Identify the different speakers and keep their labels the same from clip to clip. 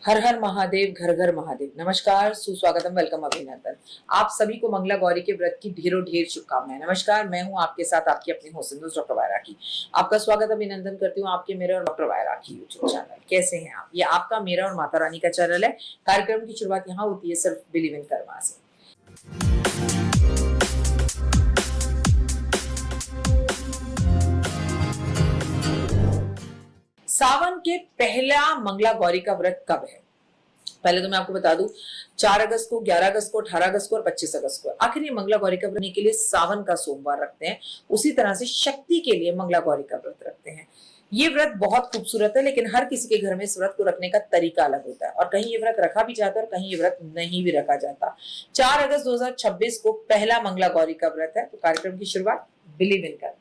Speaker 1: हर हर महादेव, घर घर महादेव। नमस्कार, सुस्वागतम, वेलकम, अभिनंदन। आप सभी को मंगला गौरी के व्रत की ढेरों ढेर शुभकामनाएं। नमस्कार, मैं हूं आपके साथ आपकी अपनी होस्ट डॉक्टर वायरा की। आपका स्वागत अभिनंदन करती हूँ आपके, मेरे और डॉक्टर वायरा की यूट्यूब चैनल। कैसे हैं आप? ये आपका, मेरा और माता रानी का चैनल है। कार्यक्रम की शुरुआत यहाँ होती है सिर्फ बिलीव इन कर्मा से। सावन के पहला मंगला गौरी का व्रत कब है? पहले तो मैं आपको बता दूं, 4 अगस्त को, 11 अगस्त को, 18 अगस्त को और 25 अगस्त को। आखिर ये मंगला गौरी का व्रत के लिए सावन का सोमवार रखते हैं, उसी तरह से शक्ति के लिए मंगला गौरी का व्रत रखते हैं। ये व्रत बहुत खूबसूरत है, लेकिन हर किसी के घर में इस व्रत को रखने का तरीका अलग होता है और कहीं ये व्रत रखा भी जाता है और कहीं ये व्रत नहीं भी रखा जाता। 4 अगस्त 2026 को पहला मंगला गौरी का व्रत है। तो कार्यक्रम की शुरुआत बिलीव इन करना।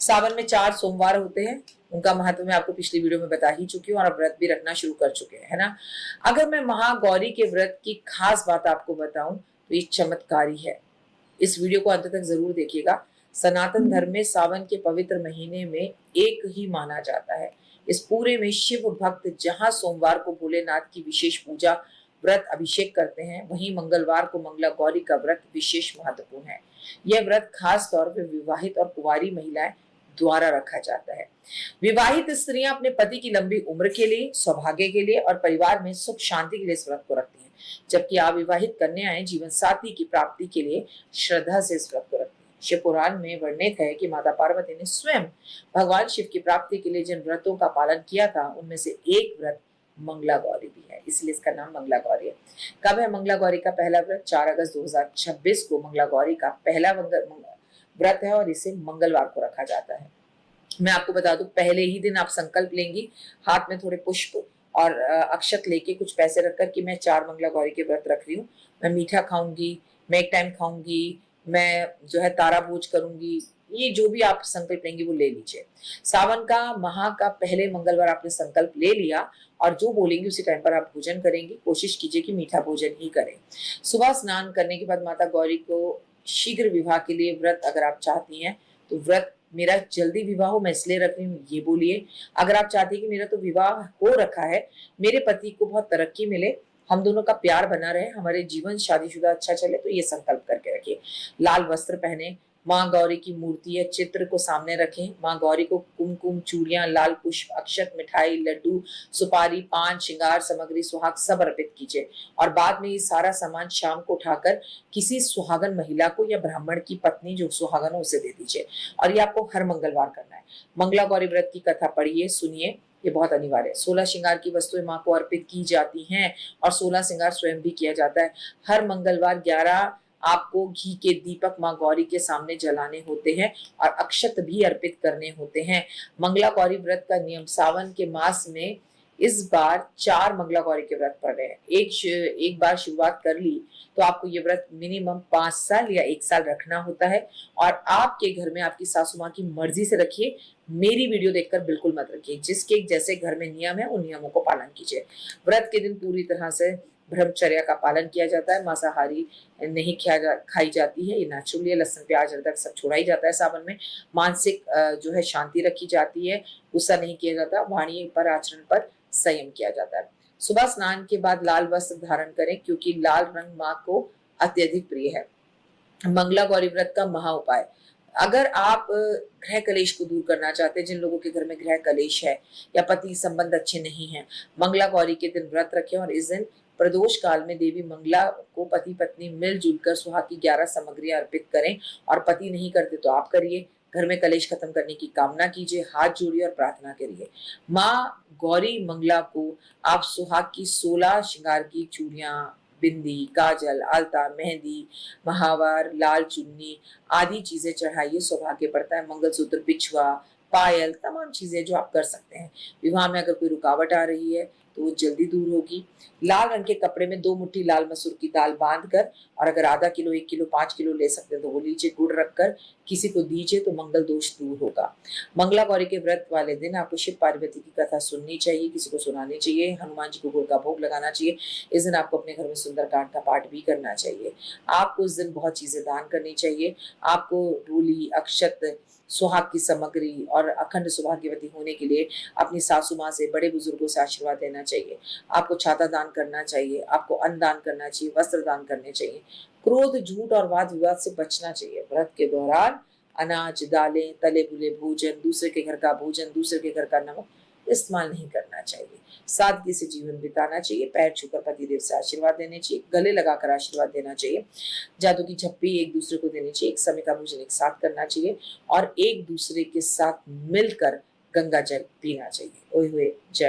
Speaker 1: सावन में 4 सोमवार होते हैं, उनका महत्व मैं आपको पिछली वीडियो में बता ही चुकी हूँ और अब व्रत भी रखना शुरू कर चुके हैं, है ना। अगर मैं महागौरी के व्रत की खास बात आपको बताऊं तो ये चमत्कारी है। इस वीडियो को अंत तक जरूर देखिएगा। सनातन धर्म में सावन के पवित्र महीने में एक ही माना जाता है। इस पूरे में शिव भक्त जहां सोमवार को भोलेनाथ की विशेष पूजा, व्रत, अभिषेक करते हैं, वहीं मंगलवार को मंगला गौरी का व्रत विशेष महत्वपूर्ण है। यह व्रत खास तौर पर विवाहित और कुंवारी महिलाएं द्वारा रखा जाता है। विवाहित स्त्रियां अपने पति की लंबी उम्र के लिए, सौभाग्य के लिए और परिवार में सुख शांति के लिए इस व्रत को रखती हैं, जबकि अविवाहित कन्याएं जीवन साथी की प्राप्ति के लिए श्रद्धा से इस व्रत को रखती हैं। शिव पुराण में वर्णित है कि माता पार्वती ने स्वयं भगवान शिव की प्राप्ति के लिए जिन व्रतों का पालन किया था, उनमें से एक व्रत मंगला गौरी भी है, इसलिए इसका नाम मंगला गौरी है। कब है मंगला गौरी का पहला व्रत? 4 अगस्त 2026 को मंगला गौरी का पहला व्रत है और इसे मंगलवार को रखा जाता है। मैं आपको बता दूं, पहले ही दिन आप संकल्प लेंगी, हाथ में थोड़े पुष्प और अक्षत लेके कुछ पैसे रखकर कि मैं 4 मंगला गौरी के व्रत रख रही हूँ, मैं मीठा खाऊंगी, मैं एक टाइम खाऊंगी, मैं जो है तारा भोज करूंगी। ये जो भी आप संकल्प लेंगे वो ले लीजिए। सावन का माह का पहले मंगलवार आपने संकल्प ले लिया और जो बोलेंगे उसी टाइम पर आप भोजन करेंगे। कोशिश कीजिए कि मीठा भोजन ही करें। सुबह स्नान करने के बाद माता गौरी को शीघ्र विवाह के लिए व्रत अगर आप चाहती हैं तो व्रत मेरा जल्दी विवाह हो, मैं इसलिए रख रही हूँ, ये बोलिए। अगर आप चाहती हैं कि मेरा तो विवाह हो रखा है, मेरे पति को बहुत तरक्की मिले, हम दोनों का प्यार बना रहे, हमारे जीवन शादीशुदा अच्छा चले, तो ये संकल्प करके रखिए। लाल वस्त्र पहने, माँ गौरी की मूर्ति या चित्र को सामने रखें। माँ गौरी को कुमकुम, चूड़ियां, लाल पुष्प, अक्षत, मिठाई, लड्डू, सुपारी, पान, श्रृंगार सामग्री, सुहाग सब अर्पित कीजिए और बाद में ये सारा सामान शाम को उठाकर किसी सुहागन महिला को या ब्राह्मण की पत्नी जो सुहागन हो उसे दे दीजिए। और ये आपको हर मंगलवार करना है। मंगला गौरी व्रत की कथा पढ़िए, सुनिए, ये बहुत अनिवार्य है। 16 श्रृंगार की वस्तुएं माँ को अर्पित की जाती हैं और 16 श्रृंगार स्वयं भी किया जाता है। हर मंगलवार 11 आपको घी के दीपक माँ गौरी के सामने जलाने होते हैं और अक्षत भी अर्पित करने होते हैं। मंगला गौरी व्रत का नियम, सावन के मास में इस बार 4 मंगला गौरी के व्रत पड़ रहे हैं। एक बार शुरुआत कर ली तो आपको ये व्रत मिनिमम 5 साल या 1 साल रखना होता है और आपके घर में आपकी सासू माँ की मर्जी से रखिए। मेरी वीडियो देखकर बिल्कुल मत रखिए। जिसके जैसे घर में नियम है उन नियमों को पालन कीजिए। व्रत के दिन पूरी तरह से ब्रह्मचर्या का पालन किया जाता है। मांसाहारी नहीं खाई जाती है, ये नेचुरली है। लहसुन, प्याज, अदरक सब छोड़ा ही जाता है सावन में। मानसिक जो है शांति रखी जाती है, गुस्सा नहीं किया जाता, वाणी पर, आचरण पर संयम किया जाता है। सुबह स्नान के बाद लाल वस्त्र धारण करें क्योंकि लाल रंग माँ को अत्यधिक प्रिय है। मंगला गौरी व्रत का महा उपाय, अगर आप गृह कलेश को दूर करना चाहते हैं, जिन लोगों के घर में गृह कलेश है या पति संबंध अच्छे नहीं है, मंगला गौरी के दिन व्रत रखें और इस दिन प्रदोष काल में देवी मंगला को पति पत्नी मिलजुल कर सुहाग की 11 सामग्रियां अर्पित करें और पति नहीं करते तो आप करिए। घर में कलेश खत्म करने की कामना कीजिए, हाथ जोड़िए और प्रार्थना करिए। माँ गौरी मंगला को आप सुहाग की 16 श्रृंगार की चूड़ियां, बिंदी, काजल, आलता, मेहंदी, महावर, लाल चुन्नी आदि चीजें चढ़ाइए, सौभाग्य बढ़ता है। मंगलसूत्र, बिछुआ, पायल, तमाम चीजें जो आप कर सकते हैं। विवाह में अगर कोई रुकावट आ रही है तो वो जल्दी दूर होगी। लाल रंग के कपड़े में 2 मुट्ठी लाल मसूर की दाल बांध कर, और अगर आधा किलो, 1 किलो, 5 किलो ले सकते हैं तो वो लीजिए, गुड़ रखकर किसी को दीजिए तो मंगल दोष दूर होगा। मंगला गौरी के व्रत वाले दिन आपको शिव पार्वती की कथा सुननी चाहिए, किसी को सुनानी चाहिए, हनुमान जी को गुड़ का भोग लगाना चाहिए। इस दिन आपको अपने घर में सुंदरकांड का पाठ भी करना चाहिए। आपको इस दिन बहुत चीजें दान करनी चाहिए। आपको रूली, अक्षत, सुहाग की सामग्री और अखंड सौभाग्यवती होने के लिए अपनी सासू माँ से, बड़े बुजुर्गों से आशीर्वाद लेना चाहिए। आपको छाता दान करना चाहिए, आपको अन्न दान करना चाहिए, वस्त्र दान करने चाहिए। क्रोध, झूठ और वाद विवाद से बचना चाहिए। व्रत के दौरान अनाज, दालें, तले भुने भोजन, दूसरे के घर का भोजन, दूसरे के घर का नमक इस्तेमाल नहीं करना चाहिए। सादगी से जीवन बिताना चाहिए। पैर छूकर पतिदेव से आशीर्वाद लेने चाहिए, गले लगाकर आशीर्वाद देना चाहिए। जादू की झप्पी एक दूसरे को देनी चाहिए। एक समय का भोजन एक साथ करना चाहिए और एक दूसरे के साथ मिलकर गंगा जल पीना चाहिए। ओए हुए जय।